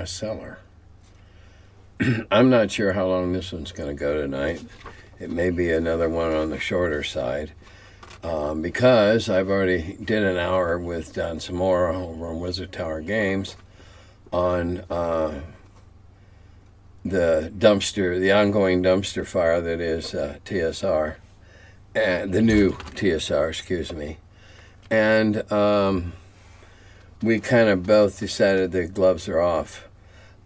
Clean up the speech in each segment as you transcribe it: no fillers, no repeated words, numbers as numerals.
Cellar. I'm not sure how long this one's going to go tonight. It may be another one on the shorter side. Because I've already did an hour with Don Samora over on Wizard Tower Games on the ongoing dumpster fire that is TSR, and the new TSR, excuse me. And we kind of both decided the gloves are off.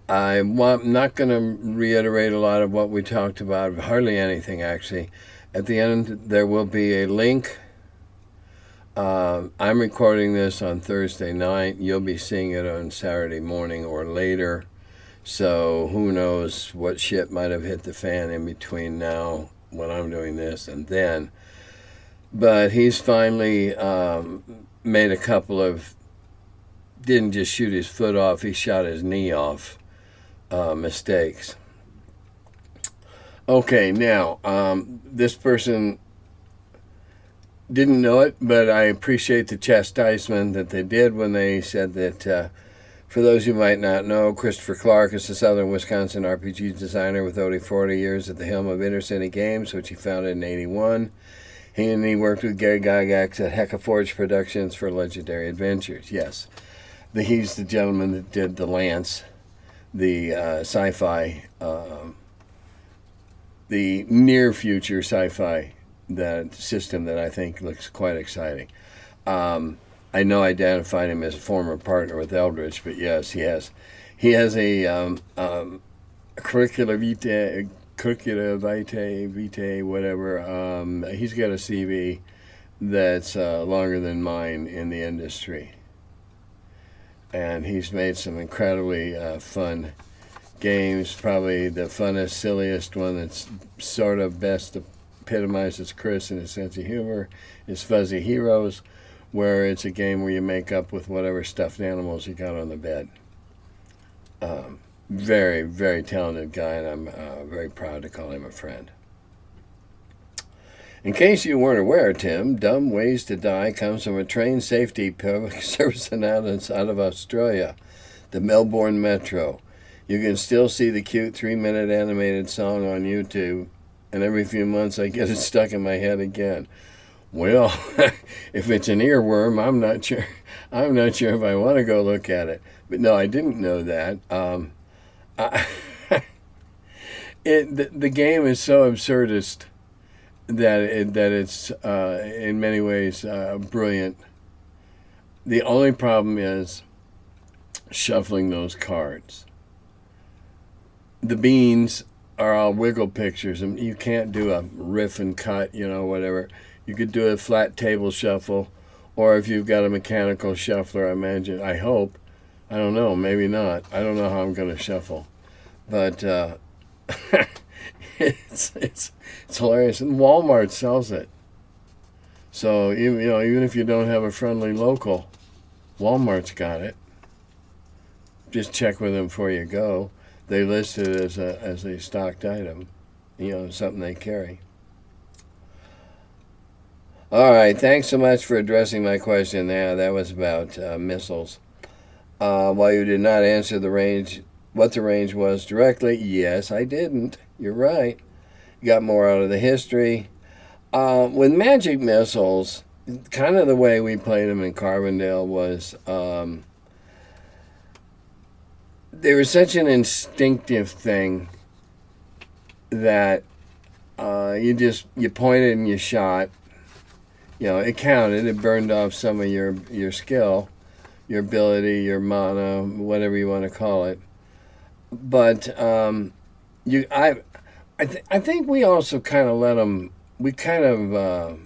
I'm not going to reiterate a lot of what we talked about, hardly anything actually. At the end, there will be a link. I'm recording this on Thursday night. You'll be seeing it on Saturday morning or later. So who knows what shit might have hit the fan in between now when I'm doing this and then. But he's finally made a couple of, didn't just shoot his foot off, he shot his knee off mistakes. Okay, now, this person didn't know it, but I appreciate the chastisement that they did when they said that, for those who might not know, Christopher Clark is a southern Wisconsin RPG designer with over 40 years at the helm of Intercity Games, which he founded in '81. He worked with Gary Gygax at Heckaforge Productions for Legendary Adventures. Yes, he's the gentleman that did the Lance, the sci-fi, the near future sci-fi that system that I think looks quite exciting. I know I identified him as a former partner with Eldritch, but yes, he has a curricula vitae, whatever. He's got a CV that's longer than mine in the industry, and he's made some incredibly fun games. Probably the funnest, silliest one that's sort of best epitomizes Chris and his sense of humor is Fuzzy Heroes, where it's a game where you make up with whatever stuffed animals you got on the bed. Very, very talented guy, and I'm very proud to call him a friend. In case you weren't aware, Tim, Dumb Ways to Die comes from a train safety public service announcement out of Australia, the Melbourne Metro. You can still see the cute 3-minute animated song on YouTube, and every few months I get it stuck in my head again. Well, if it's an earworm, I'm not sure if I want to go look at it. But no, I didn't know that. The game is so absurdist that it's in many ways brilliant. The only problem is shuffling those cards. The beans are all wiggle pictures, and you can't do a riff and cut, whatever. You could do a flat table shuffle, or if you've got a mechanical shuffler, I hope. I don't know, maybe not. I don't know how I'm going to shuffle. But it's hilarious. And Walmart sells it. So, even if you don't have a friendly local, Walmart's got it. Just check with them before you go. They list it as a stocked item, something they carry. All right, thanks so much for addressing my question. Yeah, that was about missiles. While you did not answer what the range was directly, yes, I didn't. You're right. You got more out of the history. With magic missiles, kind of the way we played them in Carbondale was they were such an instinctive thing that you pointed and you shot. It counted. It burned off some of your skill, your ability, your mana, whatever you want to call it. But I think we also kind of let them. We kind of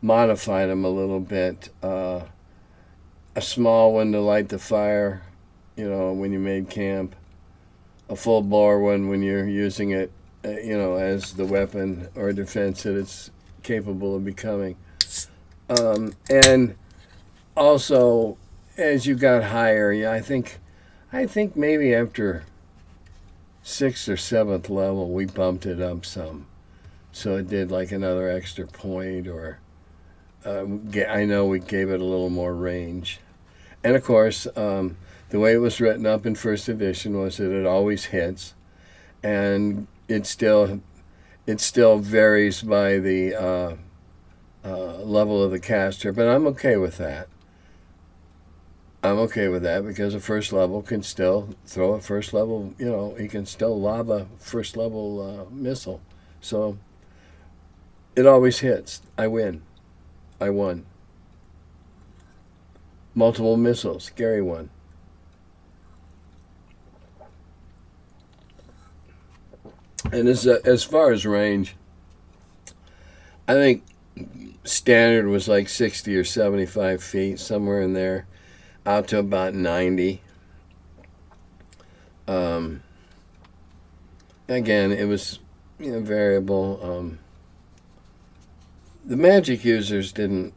modified them a little bit. A small one to light the fire, when you made camp. A full bore one when you're using it, as the weapon or defense that it's capable of becoming. And also, as you got higher, I think maybe after 6th or 7th level, we bumped it up some. So it did like another extra point, or I know we gave it a little more range. And of course, the way it was written up in first edition was that it always hits, and it still varies by the level of the caster. But I'm okay with that. I'm okay with that because a first level can still throw a first level, he can still lob a first level missile. So it always hits. I win. I won. Multiple missiles. Scary one. And as far as range, I think standard was like 60 or 75 feet, somewhere in there, out to about 90. Again, it was variable. The magic users didn't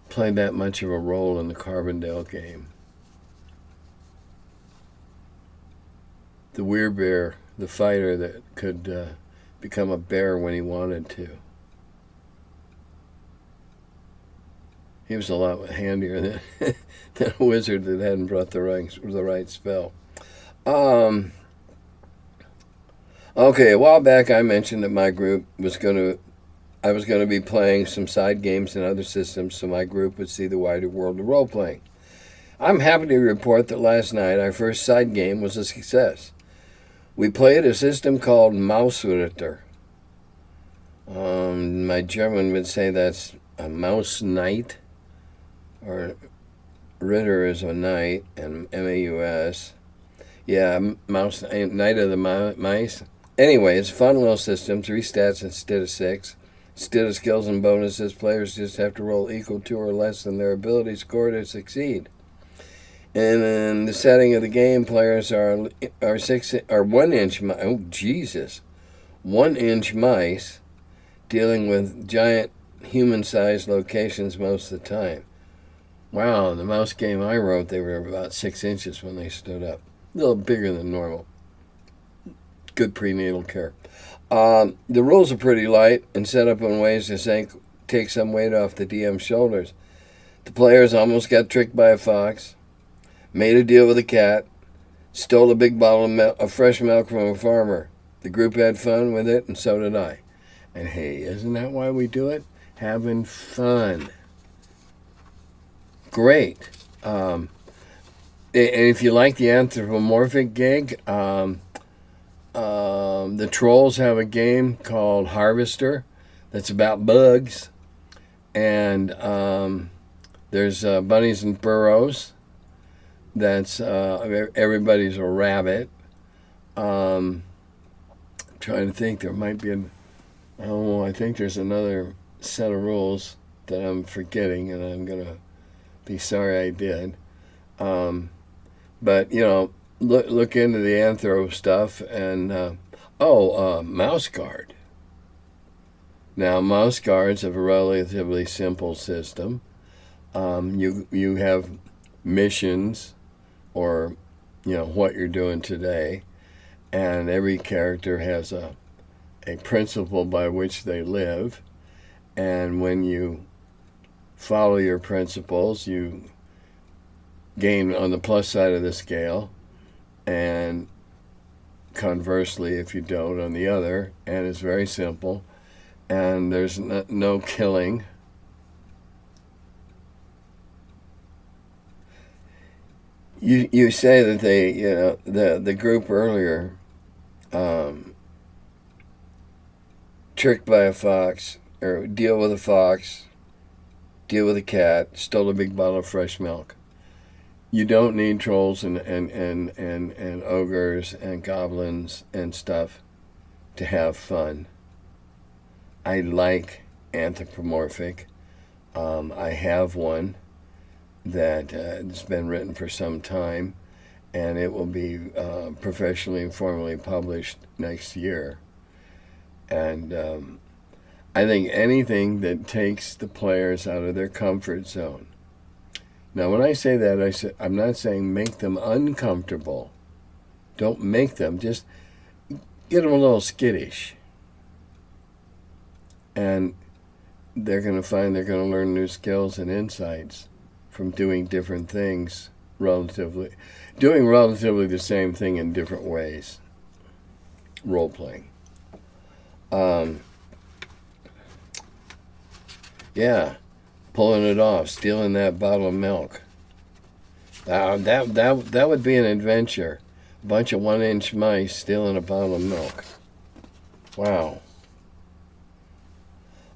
play that much of a role in the Carbondale game. The werebear, the fighter that could become a bear when he wanted to. He was a lot handier than a wizard that hadn't brought the right spell. Okay, a while back I mentioned that my group I was going to be playing some side games and other systems so my group would see the wider world of role-playing. I'm happy to report that last night our first side game was a success. We played a system called Mausritter. My German would say that's a mouse knight, or Ritter is a knight, and M-A-U-S. Yeah, mouse, knight of the mice. Anyway, it's a fun little system, 3 stats instead of 6. Instead of skills and bonuses, players just have to roll equal to or less than their ability score to succeed. And in the setting of the game, players are 1 inch. Oh Jesus, 1 inch mice, dealing with giant human-sized locations most of the time. Wow, the mouse game I wrote, they were about 6 inches when they stood up, a little bigger than normal. Good prenatal care. The rules are pretty light and set up in ways to take some weight off the DM's shoulders. The players almost got tricked by a fox, made a deal with a cat, stole a big bottle of fresh milk from a farmer. The group had fun with it, and so did I. And hey, isn't that why we do it? Having fun. Great. And if you like the anthropomorphic gig, the Trolls have a game called Harvester that's about bugs. And there's bunnies and burrows. That's everybody's a rabbit. Trying to think, there might be I think there's another set of rules that I'm forgetting, and I'm gonna be sorry I did. But look into the anthro stuff, and mouse guard. Now, mouse guards have a relatively simple system. You have missions, or what you're doing today, and every character has a principle by which they live, and when you follow your principles, you gain on the plus side of the scale, and conversely, if you don't, on the other. And it's very simple, and there's no killing. You say that the group earlier, tricked by a fox, or deal with a fox, deal with a cat, stole a big bottle of fresh milk. You don't need trolls and ogres and goblins and stuff to have fun. I like anthropomorphic. I have one that has been written for some time, and it will be professionally and formally published next year. And I think anything that takes the players out of their comfort zone. Now, when I say that, I'm not saying make them uncomfortable. Don't make them. Just get them a little skittish. And they're going to find they're going to learn new skills and insights from doing different things doing relatively the same thing in different ways. Role playing. Yeah, pulling it off, stealing that bottle of milk. That would be an adventure. A bunch of 1-inch mice stealing a bottle of milk. Wow.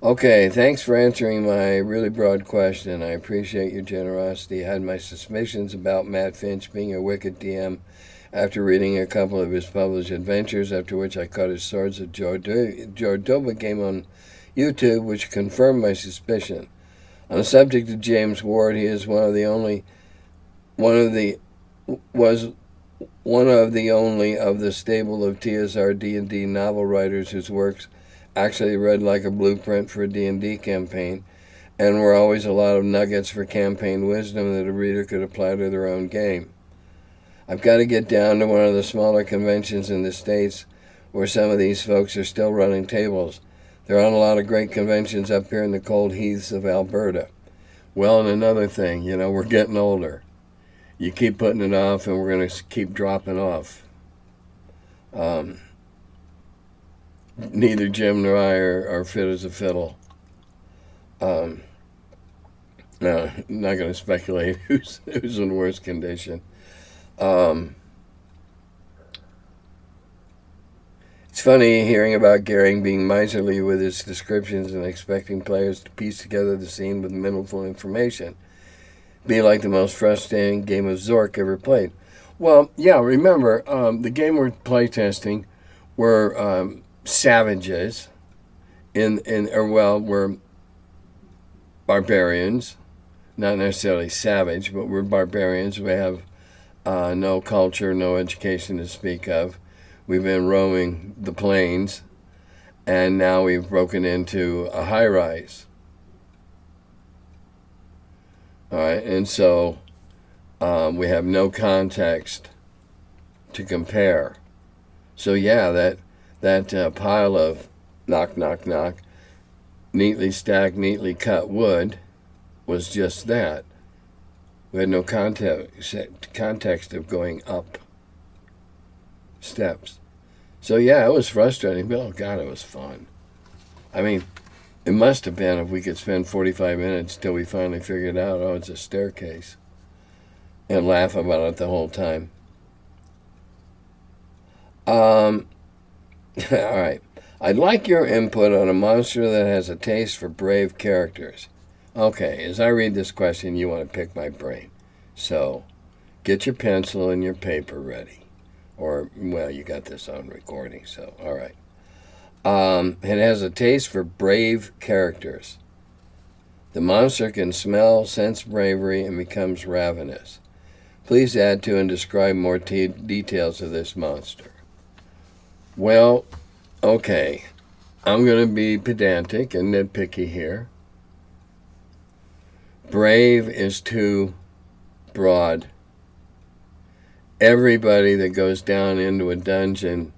Okay, thanks for answering my really broad question. I appreciate your generosity. I had my suspicions about Matt Finch being a wicked DM after reading a couple of his published adventures, after which I caught his Swords of Jordoba game on YouTube, which confirmed my suspicion. On the subject of James Ward, he is one of the only of the stable of TSR D&D novel writers whose works actually read like a blueprint for a D&D campaign, and were always a lot of nuggets for campaign wisdom that a reader could apply to their own game. I've got to get down to one of the smaller conventions in the States where some of these folks are still running tables. There aren't a lot of great conventions up here in the cold heaths of Alberta. Well, and another thing, we're getting older. You keep putting it off, and we're going to keep dropping off. Neither Jim nor I are fit as a fiddle. No, I'm not going to speculate who's in worse condition. It's funny hearing about Gehring being miserly with his descriptions and expecting players to piece together the scene with minimal information. Be like the most frustrating game of Zork ever played. Well, yeah, remember, the game we're playtesting were savages, we're barbarians, not necessarily savage, but we're barbarians. We have no culture, no education to speak of. We've been roaming the plains, and now we've broken into a high-rise. All right, and so we have no context to compare. So yeah, that pile of knock, knock, knock, neatly stacked, neatly cut wood was just that. We had no context of going up steps. So yeah, it was frustrating, but oh God, it was fun. I mean, it must have been if we could spend 45 minutes till we finally figured out, oh, it's a staircase, and laugh about it the whole time. All right. I'd like your input on a monster that has a taste for brave characters. Okay, as I read this question, you want to pick my brain. So, get your pencil and your paper ready. Or, well, you got this on recording, so, all right. It has a taste for brave characters. The monster can smell, sense bravery, and becomes ravenous. Please add to and describe more details of this monster. Well, okay. I'm going to be pedantic and nitpicky here. Brave is too broad. Everybody that goes down into a dungeon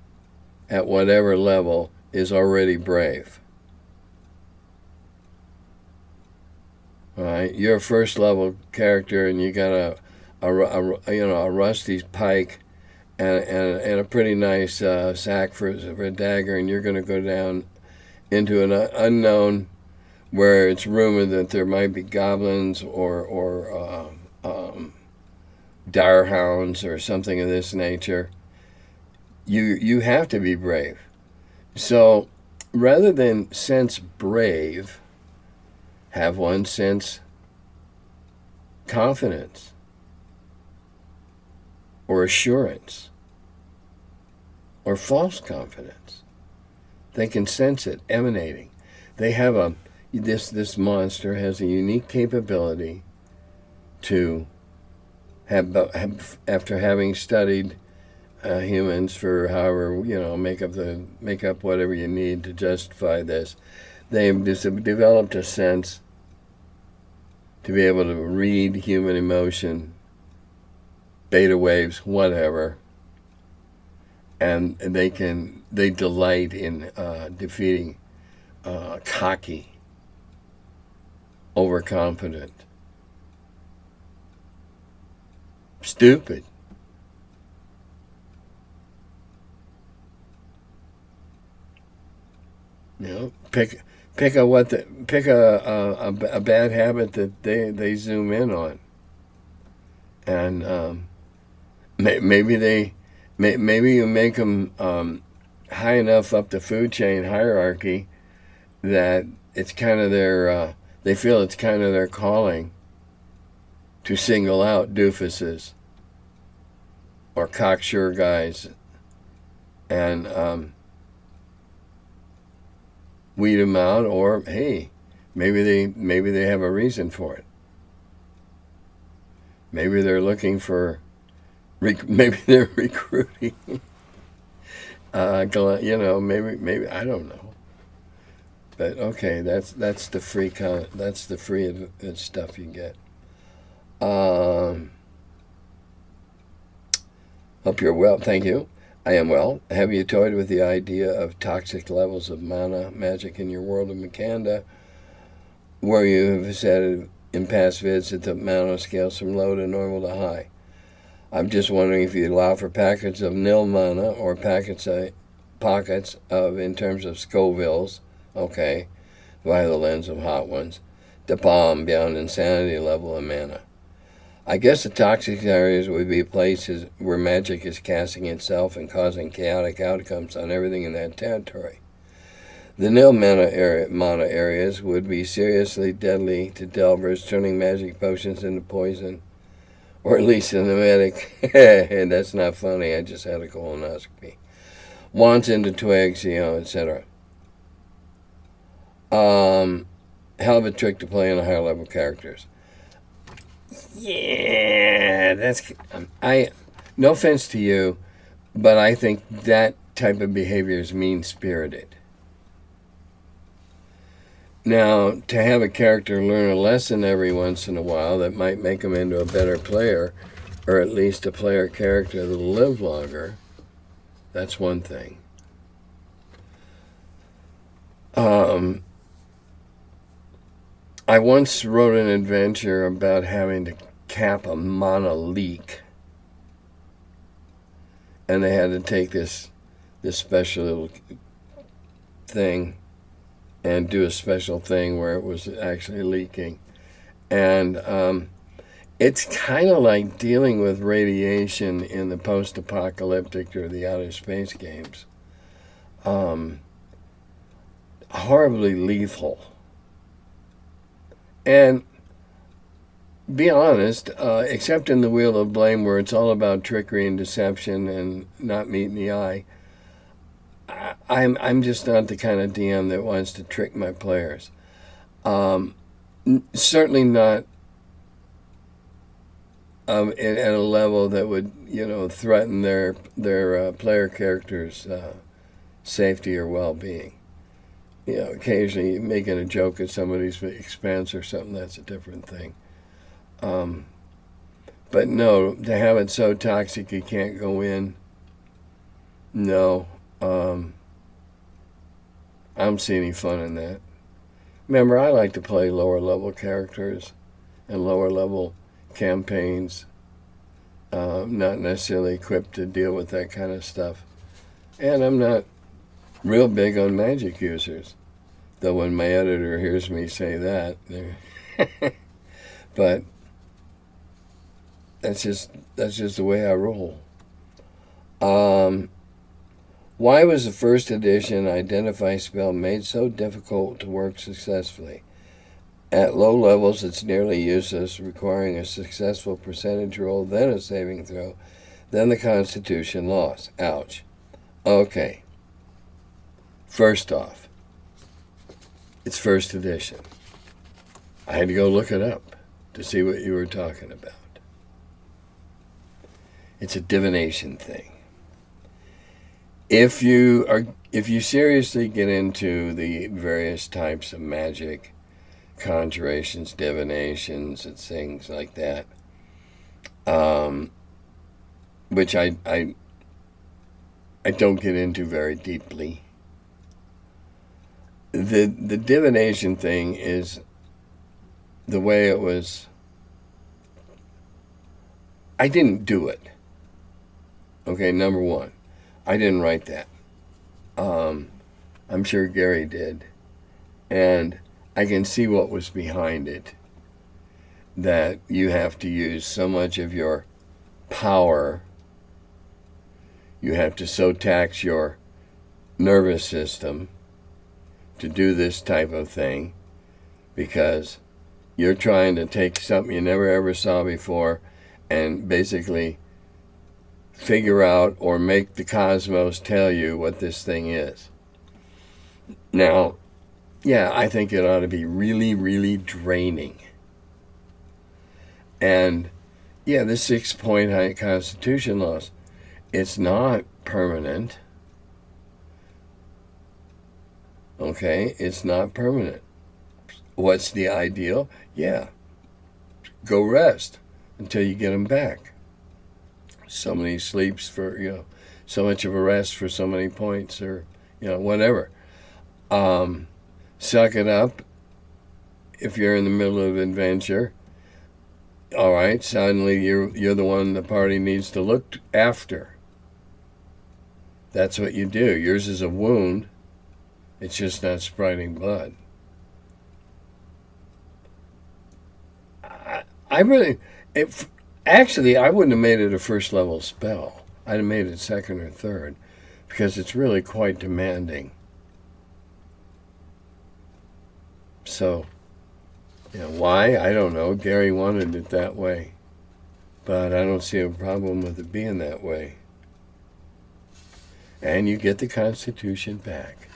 at whatever level is already brave. All right, you're a first level character and you got a rusty pike and a pretty nice sack for a dagger, and you're going to go down into an unknown where it's rumored that there might be goblins or direhounds or something of this nature. You have to be brave. So rather than sense brave, have one sense confidence or assurance or false confidence. They can sense it emanating. They have this monster has a unique capability to have after having studied humans for however, make up whatever you need to justify this. They've developed a sense to be able to read human emotion, beta waves, whatever, and they delight in defeating cocky, overconfident, stupid. You know, pick a bad habit that they zoom in on, and maybe you make them high enough up the food chain hierarchy that it's kind of their they feel it's kind of their calling to single out doofuses or cocksure guys and weed them out, or hey, maybe they have a reason for it. Maybe they're looking for, maybe they're recruiting. Maybe I don't know. But okay, that's the free that's the free stuff you get. Hope you're well. Thank you. I am well. Have you toyed with the idea of toxic levels of mana magic in your world of Mikanda, where you have said in past vids that the mana scales from low to normal to high? I'm just wondering if you allow for packets of nil mana or pockets of, in terms of Scovilles, okay, via the lens of hot ones, the bomb beyond insanity level of mana. I guess the toxic areas would be places where magic is casting itself and causing chaotic outcomes on everything in that territory. The nil mana areas would be seriously deadly to delvers, turning magic potions into poison, or at least cinematic. And that's not funny. I just had a colonoscopy. Wands into twigs, etc. Hell of a trick to play on higher level characters. Yeah, no offense to you, but I think that type of behavior is mean-spirited. Now, to have a character learn a lesson every once in a while that might make them into a better player, or at least a player character that'll live longer, that's one thing. I once wrote an adventure about having to cap a mana leak, and they had to take this special little thing and do a special thing where it was actually leaking. And it's kind of like dealing with radiation in the post-apocalyptic or the outer space games. Horribly lethal. And be honest, except in the Wheel of Blame, where it's all about trickery and deception and not meeting the eye, I'm just not the kind of DM that wants to trick my players. Certainly not at a level that would, threaten their player characters' safety or well-being. Occasionally making a joke at somebody's expense or something, that's a different thing. But no, to have it so toxic you can't go in, no. I don't see any fun in that. Remember, I like to play lower level characters and lower level campaigns, not necessarily equipped to deal with that kind of stuff. And I'm not real big on magic users, though when my editor hears me say that, but that's just the way I roll. Why was the first edition identify spell made so difficult to work successfully? At low levels, it's nearly useless, requiring a successful percentage roll, then a saving throw, then the Constitution loss. Ouch. Okay. First off, it's first edition. I had to go look it up to see what you were talking about. It's a divination thing. If you seriously get into the various types of magic, conjurations, divinations, and things like that, which I don't get into very deeply. The divination thing is the way it was I didn't do it. Okay, number one, I didn't write that. I'm sure Gary did. And I can see what was behind it. That you have to use so much of your power. You have to so tax your nervous system to do this type of thing because you're trying to take something you never ever saw before and basically figure out or make the cosmos tell you what this thing is. Now, yeah, I think it ought to be really, really draining. And yeah, the 6-point Constitution laws, it's not permanent. Okay, it's not permanent. What's the ideal? Yeah, go rest until you get them back. So many sleeps for, so much of a rest for so many points or, whatever. Suck it up if you're in the middle of an adventure. All right, suddenly you're the one the party needs to look after. That's what you do. Yours is a wound. It's just not spriting blood. I wouldn't have made it a first level spell. I'd have made it second or third because it's really quite demanding. So, why? I don't know. Gary wanted it that way. But I don't see a problem with it being that way. And you get the Constitution back.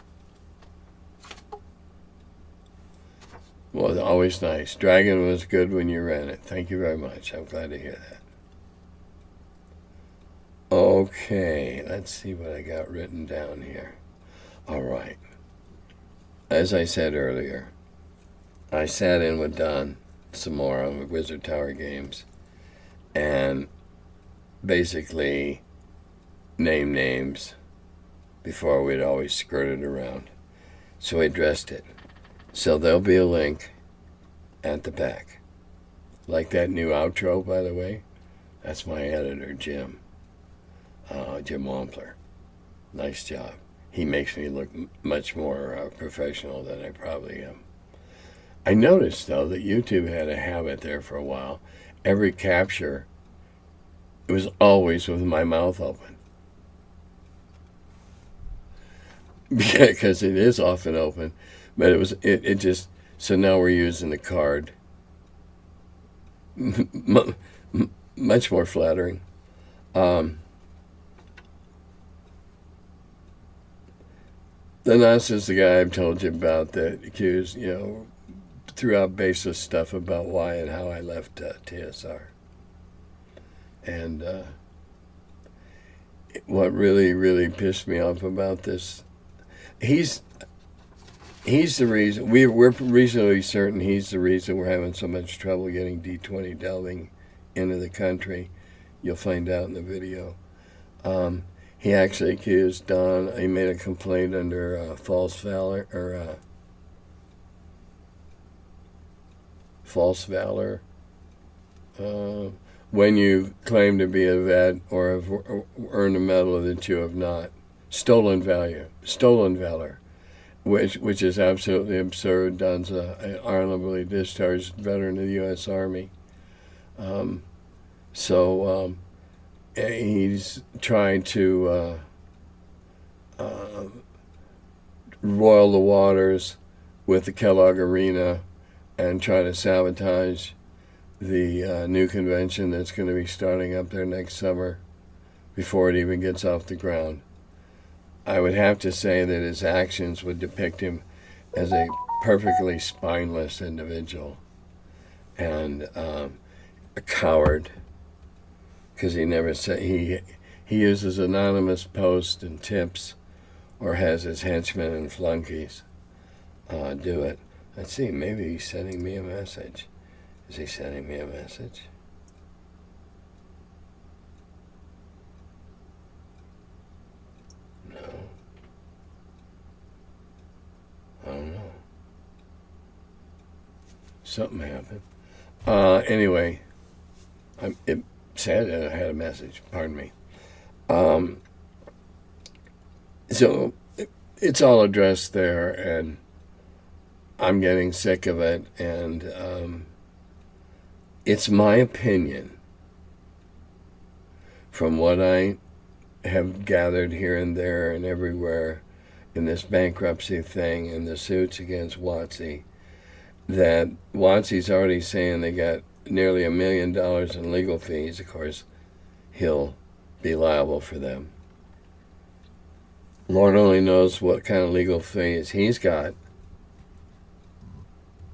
Well, always nice. Dragon was good when you ran it. Thank you very much. I'm glad to hear that. Okay, let's see what I got written down here. All right. As I said earlier, I sat in with Don some more on Wizard Tower Games and basically named names before we'd always skirted around. So I addressed it. So there'll be a link at the back. Like that new outro, by the way. That's my editor, Jim. Jim Wampler. Nice job. He makes me look much more professional than I probably am. I noticed, though, that YouTube had a habit there for a while. Every capture, it was always with my mouth open. Because it is often open. But it just, so now we're using the card. Much more flattering. The Nas is the guy I've told you about that accused, threw out baseless stuff about why and how I left TSR. And what really, really pissed me off about this, he's the reason, we're reasonably certain he's the reason we're having so much trouble getting D20 delving into the country. You'll find out in the video. He actually accused Don, he made a complaint under false valor, when you claim to be a vet or have earned a medal that you have not. Stolen valor, which is absolutely absurd. Don's an honorably discharged veteran of the U.S. Army. He's trying to roil the waters with the Kellogg Arena and try to sabotage the new convention that's going to be starting up there next summer before it even gets off the ground. I would have to say that his actions would depict him as a perfectly spineless individual and a coward, because he never said he uses anonymous posts and tips, or has his henchmen and flunkies do it. Let's see, maybe he's sending me a message. Is he sending me a message? No. I don't know. Something happened. Anyway, said I had a message. Pardon me. So it's all addressed there, and I'm getting sick of it, and it's my opinion from what I have gathered here and there and everywhere in this bankruptcy thing and the suits against WotC, that WotC's already saying they got nearly $1 million in legal fees. Of course, he'll be liable for them. Lord only knows what kind of legal fees he's got.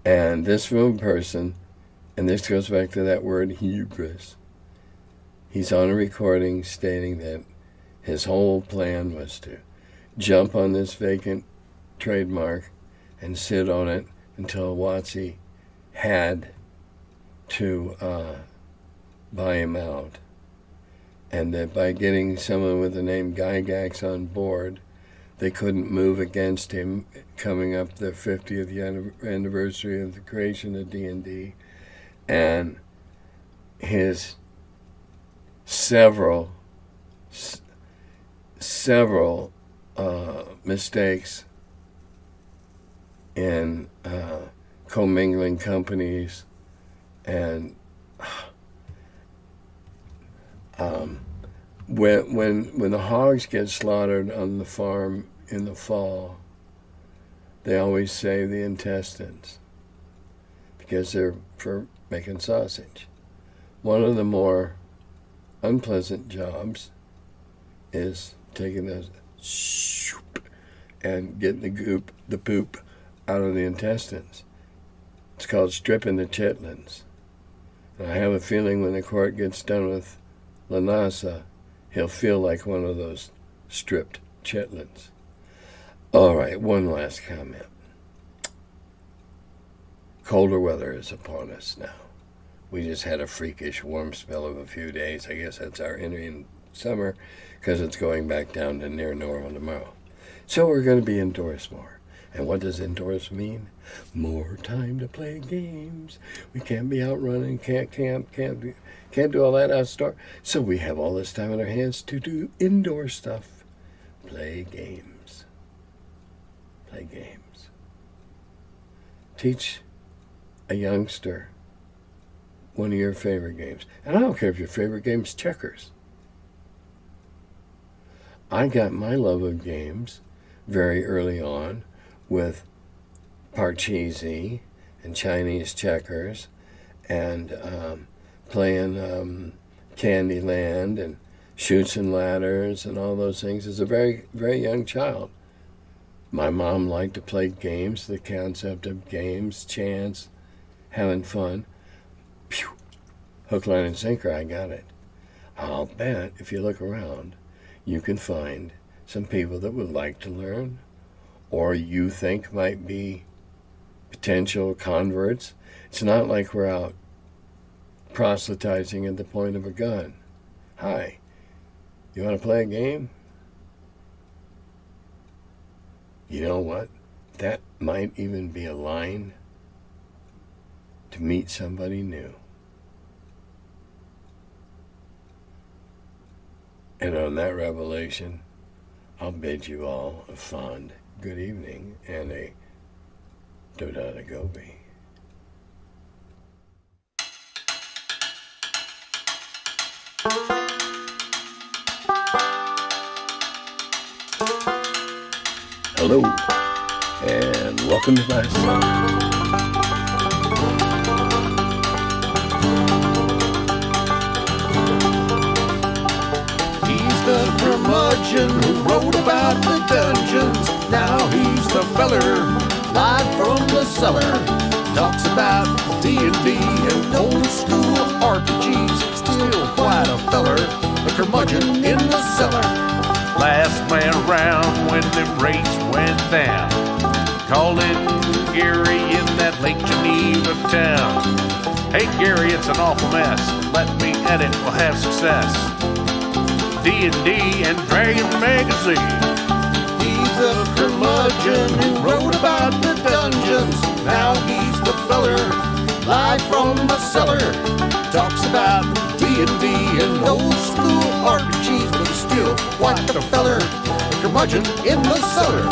And this one person, and this goes back to that word hubris, he's on a recording stating that his whole plan was to jump on this vacant trademark and sit on it until WotC had to buy him out. And that by getting someone with the name Gygax on board, they couldn't move against him coming up the 50th anniversary of the creation of D&D, and his several mistakes in commingling companies, and when the hogs get slaughtered on the farm in the fall, they always save the intestines because they're for making sausage. One of the more unpleasant jobs is taking the and getting the poop out of the intestines. It's called stripping the chitlins. And I have a feeling when the court gets done with Lanasa, he'll feel like one of those stripped chitlins. All right, one last comment. Colder weather is upon us now. We just had a freakish warm spell of a few days. I guess that's our Indian summer because it's going back down to near normal tomorrow. So we're going to be indoors more. And what does indoors mean? More time to play games. We can't be out running, can't camp, can't do all that outdoor. So we have all this time in our hands to do indoor stuff. Play games. Play games. Teach a youngster one of your favorite games. And I don't care if your favorite game is checkers. I got my love of games very early on with Parcheesi and Chinese checkers and playing Candyland and Chutes and Ladders and all those things as a very, very young child. My mom liked to play games, the concept of games, chance, having fun. Phew. Hook, line, and sinker, I got it. I'll bet if you look around, you can find some people that would like to learn or you think might be potential converts. It's not like we're out proselytizing at the point of a gun. Hi, you want to play a game? You know what? That might even be a line to meet somebody new. And on that revelation, I'll bid you all a fond good evening and a Dodada Gobi. Hello, and welcome to my cellar. He's the curmudgeon who wrote about the dungeons. Now he's the feller, live from the cellar. Talks about D&D and old school RPGs. Still quite a feller, the curmudgeon in the cellar. Last man around when the rates went down. Called it Gary in that Lake Geneva town. Hey Gary, it's an awful mess. Let me edit, we'll have success. D&D and Dragon Magazine. He's a curmudgeon who wrote about the dungeons. Now he's the feller, live from the cellar. Talks about D&D D&D and old school RPGs, but he's still quite the feller, a curmudgeon in the cellar.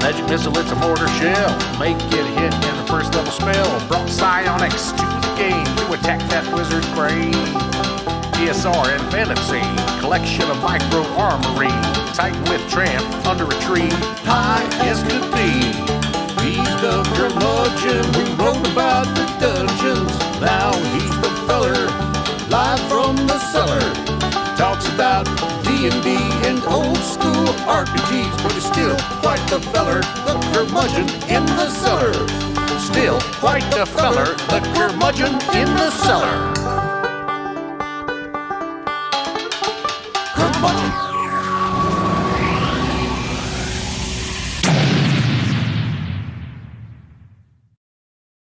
Magic missile, it's a mortar shell. Make it hit in the first level spell. Brought psionics to the game to attack that wizard's brain. DSR and fantasy, collection of micro armory. Titan with tramp under a tree, High as could be. He's the curmudgeon who wrote about the dungeons. Now he's the feller, live from the cellar. Talks about D&D and old school RPGs, but he's still quite the feller, the curmudgeon in the cellar. Still quite the feller, the curmudgeon in the cellar. Curmudgeon.